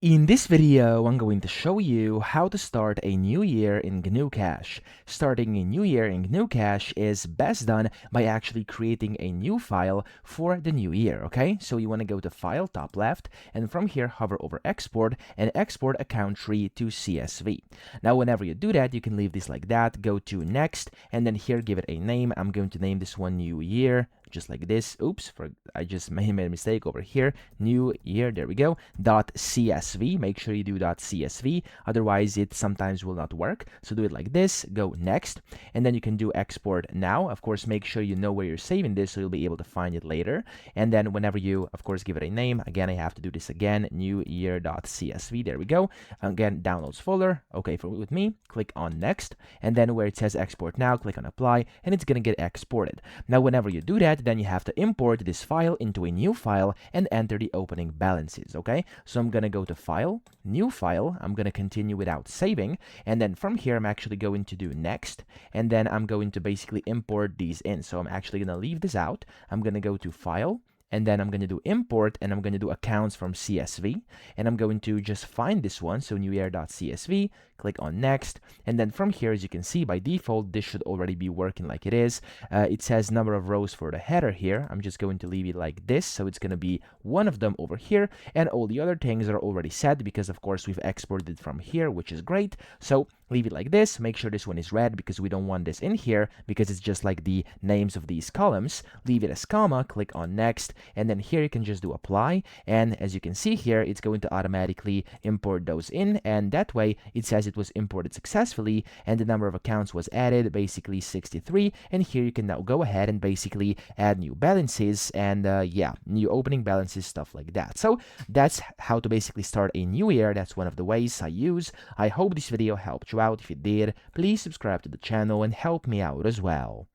In this video, I'm going to show you how to start a new year in GnuCash. Starting a new year in GnuCash is best done by actually creating a new file for the new year, okay? So you want to go to File, top left, and from here, hover over Export, and export account tree to CSV. Now, whenever you do that, you can leave this like that, go to Next, and then here, give it a name. I'm going to name this one New Year, just like this. Oops, I just made a mistake over here. New year, there we go, .csv. Make sure you do .csv, otherwise it sometimes will not work. So do it like this, go next, and then you can do export now. Of course, make sure you know where you're saving this so you'll be able to find it later. And then whenever you, of course, give it a name, again, I have to do this again, new year.csv, there we go. Again, downloads folder, okay with me, click on next, and then where it says export now, click on apply, and it's gonna get exported. Now, whenever you do that, then you have to import this file into a new file and enter the opening balances, okay? So I'm gonna go to File, New File, I'm gonna continue without saving, and then from here, I'm actually going to do Next, and then I'm going to basically import these in. So I'm actually gonna leave this out. I'm gonna go to File, and then I'm going to do import, and I'm going to do accounts from CSV, and I'm going to just find this one, so newyear.csv, click on next, and then from here, as you can see, by default, this should already be working like it is. It says number of rows for the header here. I'm just going to leave it like this, so it's going to be one of them over here, and all the other things are already set because, of course, we've exported from here, which is great. So leave it like this. Make sure this one is red because we don't want this in here because it's just like the names of these columns. Leave it as comma, click on next, and then here you can just do apply, and as you can see here, it's going to automatically import those in, and that way it says it was imported successfully and the number of accounts was added, basically 63, and here you can now go ahead and basically add new balances and yeah, new opening balances, stuff like that. So that's how to basically start a new year. That's one of the ways I use. I hope this video helped you out. If it did, please subscribe to the channel and help me out as well.